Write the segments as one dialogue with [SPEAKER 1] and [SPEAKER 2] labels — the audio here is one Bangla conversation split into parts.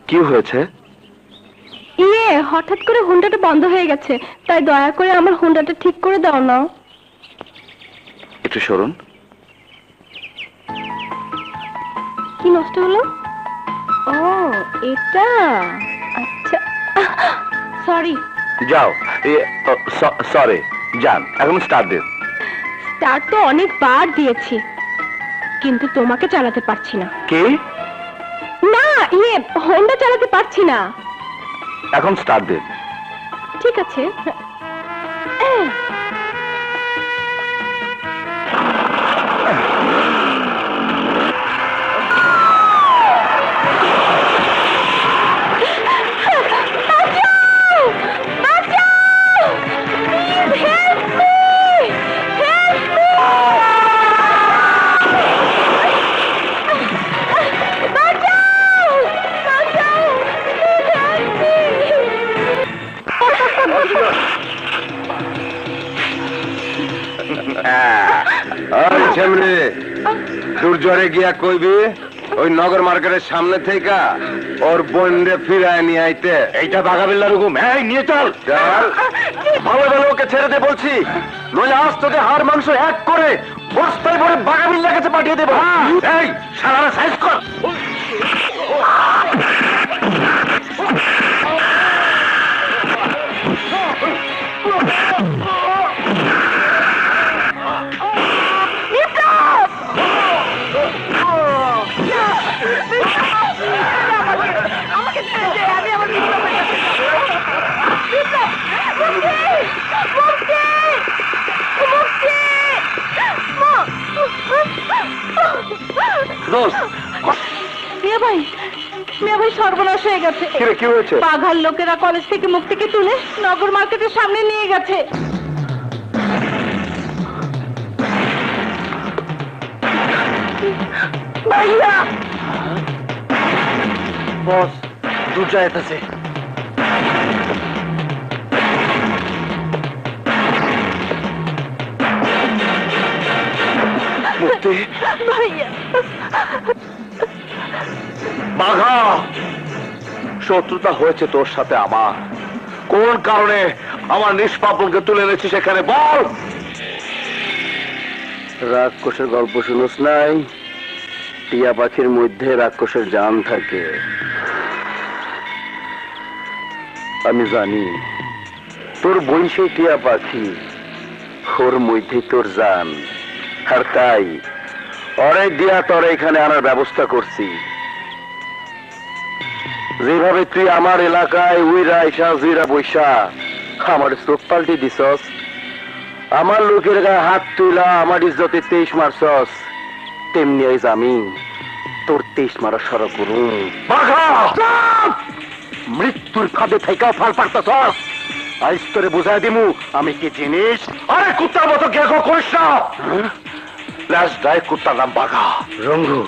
[SPEAKER 1] কি হয়েছে?
[SPEAKER 2] ইয়ে, হঠাৎ করে হুন্ডাটা বন্ধ হয়ে গেছে, তাই দয়া করে আমার হুন্ডাটা ঠিক করে দাও না।
[SPEAKER 1] একটু সরুন।
[SPEAKER 2] কি নষ্ট হলো? ও, এটা আচ্ছা, সরি।
[SPEAKER 1] যাও। সরি, যান, এখন স্টার্ট দিন।
[SPEAKER 2] স্টার্ট তো অনেকবার দিয়েছি, কিন্তু তোমাকে চালাতে পারছি না।
[SPEAKER 1] কি?
[SPEAKER 2] না, ইয়ে, হোন্ডা চালাতে পারছি না।
[SPEAKER 1] এখন স্টার্ট দিন।
[SPEAKER 2] ঠিক আছে।
[SPEAKER 3] দুর্জরে গিয়া কইবি ওই নগর মার্কেটের সামনে থেকে ওর বোনরে ফিরায় নিয়ে আইতে।
[SPEAKER 1] এইটা বাগাবিল্লার হুকুম। এই নিয়ে চল। ভালো ভালো ওকে ছেড়ে দে বলছি, নইলে আজ তোকে হাড় মাংস এক করে বস্তায় ভরে বাগাবিল্লার কাছে পাঠিয়ে দেবো। এই সারা সাইজ কর।
[SPEAKER 2] মিয়া ভাই, মিয়া ভাই, সর্বনাশ হয়ে গেছে।
[SPEAKER 1] কি হয়েছে?
[SPEAKER 2] বাঘার লোকেরা কলেজ থেকে মুক্তিকে তুলে নগর মার্কেটের সামনে নিয়ে গেছে। ভাইয়া,
[SPEAKER 1] বস, দুর্জয় আছে। মুক্তি,
[SPEAKER 2] ভাইয়া,
[SPEAKER 1] বাঘা, শত্রুতা হয়েছে তোর সাথে আমার। কোন কারণে আমার নিষ্পাপ বোনকে তুলে এনেছিস সেখানে বল।
[SPEAKER 3] রাক্ষসের গল্প শুনোস নাই? টিয়া পাখির মধ্যে রাক্ষসের জান থাকে। আমি জানি তোর বোন সেই টিয়া পাখি, ওর মধ্যে তোর জান। আর তাই অনেক দিয়া তোর এখানে আনার ব্যবস্থা করছি। যেভাবে তুই আমার এলাকায় উইরা আইসা জুইরা বৈশা আমার চোখ পাল্টে দিছস, আমার লোকের গায়ে হাত তুইলা আমার ইজ্জতে 23 মারছস, তেমনি আইজ আমি তোর 23 মারা সড়ক করুন। মৃত্যুর ফাঁদে থাইকা ফাল পারতাছস। আইজ তোরে বুঝাই দিমু আমি কি জিনিস।
[SPEAKER 1] আরে কুত্তার মতো গেগো করিস না। লাস্ট ডাই কুত্তার নাম বাঘা।
[SPEAKER 3] রঙ্গু,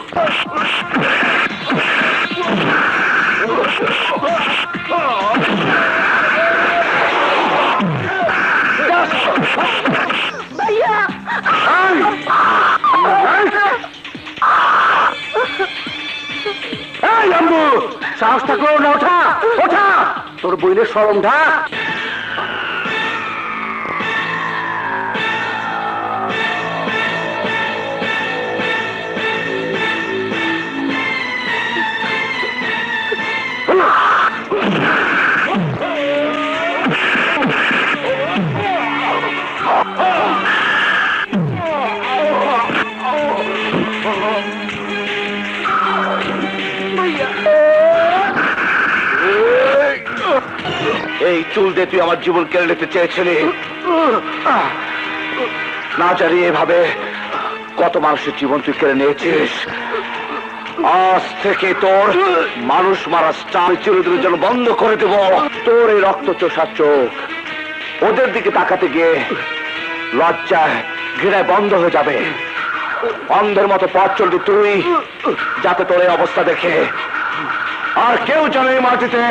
[SPEAKER 2] ভাইয়া,
[SPEAKER 3] এই আম্বু, সাহস থাকলো না, ওঠা ওঠা, তোর বইনের শরম ঢাক।
[SPEAKER 1] এই চুল দিয়ে তুই আমার জীবন কেড়ে নিতে চেয়েছিলি। না জানি এভাবে কত মানুষের জীবন তুই কেড়ে নিয়েছিস। আজ থেকে তোর মানুষ মারা স্টাইল চিরদিনের জন্য বন্ধ করে দেব। তোর এই রক্ত চোষা চোখ ওদের দিকে তাকাতে গিয়ে লজ্জায় ঘৃণায় বন্ধ হয়ে যাবে। অন্ধের মতো পথ চলবি তুই, যাতে তোর এই অবস্থা দেখে আর কেউ যেন এই মাটিতে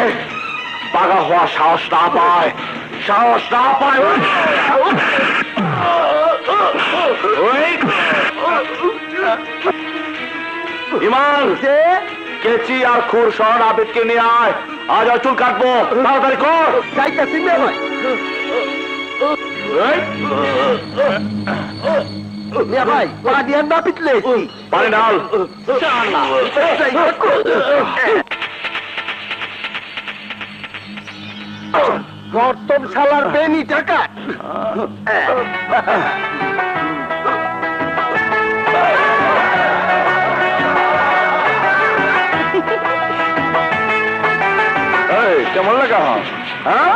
[SPEAKER 1] বাঘা হওয়া সাহস না পায়, সাহস না পায়। ইমান, কেচি আর খুর সহ আবেদকে নিয়ে আয়, আজ আর চুল কাটবো, তাড়াতাড়ি কর।
[SPEAKER 3] যাইতাছি মিয়া ভাই।
[SPEAKER 1] এই,
[SPEAKER 3] মিয়া ভাই পানি আর না পিছলে
[SPEAKER 1] পানি ঢাল।
[SPEAKER 3] গর্তম শালার বেনি টাকা।
[SPEAKER 1] এই, কেমন লাগা? হ্যাঁ,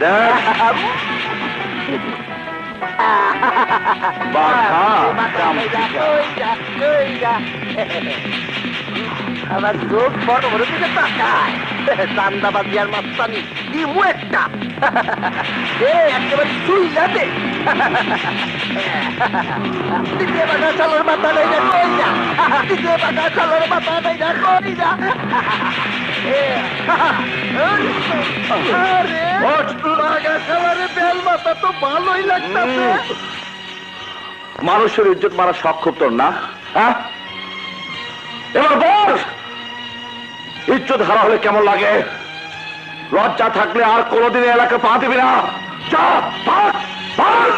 [SPEAKER 1] দেখ বাঘা
[SPEAKER 3] আমার চোখ বড় বড় দিকে তাকায়। চান্দাবাজি আর মাস্তানি দিমু একটা। একেবারে চুই যাবে। দ্বিতীয় বাঘা চালোর মাথা নেই না কই না। দ্বিতীয় বাঘা চালোর মাথা নেই না কই না। আরে বাঘা চালারে বেল মাথা তো ভালোই লাগতাছে।
[SPEAKER 1] মানুষের ইজ্জত মারা শখ খুব তোর না? হ্যাঁ, এবার বল, ইজ্জত হারা হলে কেমন লাগে? লজ্জা থাকলে আর কোনোদিন এলাকা পা দিবি না। যা, ভাগ, ভাগ।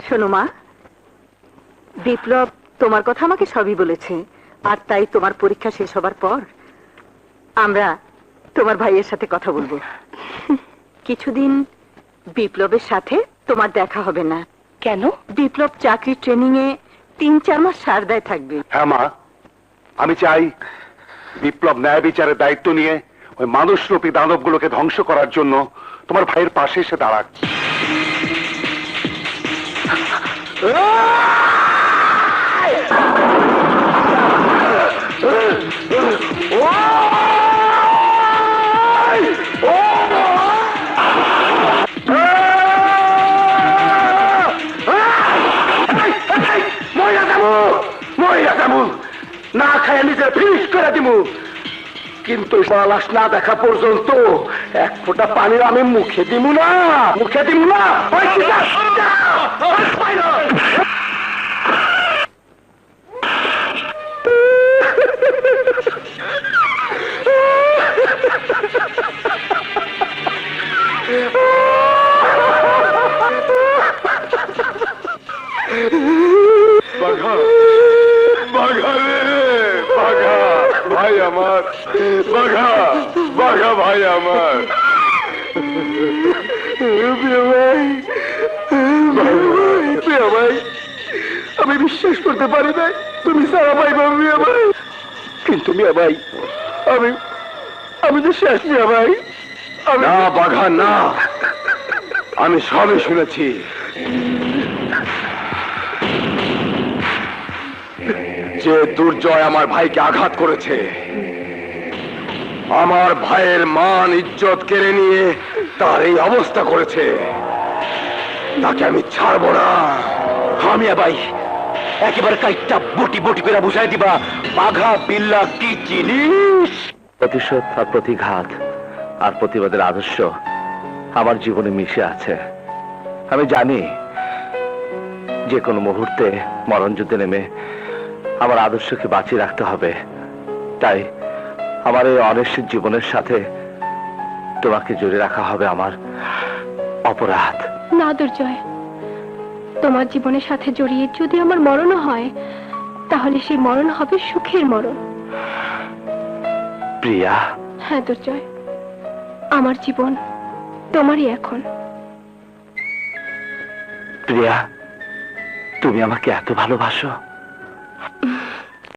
[SPEAKER 4] শোনো মা, বিপ্লব তোমার কথা আমাকে সবই বলেছে, আর তাই তোমার পরীক্ষা শেষ হবার পর আমরা তোমার ভাইয়ের সাথে কথা বলবো। কিছুদিন বিপ্লবের সাথে তোমার দেখা হবে না।
[SPEAKER 2] কেন?
[SPEAKER 4] বিপ্লব চাকরি ট্রেনিং এ 3-4 মাস সারদায় থাকবে।
[SPEAKER 5] হ্যাঁ মা, আমি চাই বিপ্লব ন্যায় বিচারের দায়িত্ব নিয়ে ওই মানুষরূপী দানবগুলোকে ধ্বংস করার জন্য তোমার ভাইয়ের পাশে এসে দাঁড়াক।
[SPEAKER 3] না খায় নিজে ফিনিশ করে দিব, কিন্তু লাশ না দেখা পর্যন্ত এক ফোঁটা পানি আমি মুখে দিব না, মুখে দিব না।
[SPEAKER 5] বাঘা, বাঘা রে, বাঘা ভাই আমার, বাঘা, বাঘা ভাই আমার।
[SPEAKER 3] ভাই, আমি বিশ্বাস করতে পারি না তুমি সারা পাইবা মিয়া ভাই, কিন্তু মিয়া ভাই আমি তো শেষ মিয়া ভাই।
[SPEAKER 1] না বাঘা না, আমি সবই শুনেছি। যে দুর্জয় আমার ভাইকে আঘাত করেছে, আমার ভাইয়ের মান ইজ্জত কেড়ে নিয়ে তার এই অবস্থা করেছে, তাকে আমি ছাড়বো না। হামিয়া ভাই, একেবারে কাইটটা বটি বটি করে বুঝাই দিবা বাঘা বিল্লা কি জিনিস। প্রতিশোধ আর প্রতিঘাত আর প্রতিবাদের আদর্শ আমার জীবনে মিশে আছে। আমি জানি যে কোনো মুহূর্তে মরণ যুদ্ধে নেমে আমার আদর্শকে বাঁচিয়ে রাখতে হবে। তাই আমার এই অনিশ্চিত জীবনের সাথে তোমাকে জড়িয়ে রাখা হবে আমার অপরাধ।
[SPEAKER 2] না দুর্জয়, তোমার জীবনের সাথে জড়িয়ে যদি আমার মরণও হয়, তাহলে সেই মরণ হবে সুখের মরণ।
[SPEAKER 1] প্রিয়া।
[SPEAKER 2] হ্যাঁ দুর্জয়, আমার জীবন তোমারই এখন।
[SPEAKER 1] প্রিয়া, তুমি আমাকে এত ভালোবাসো?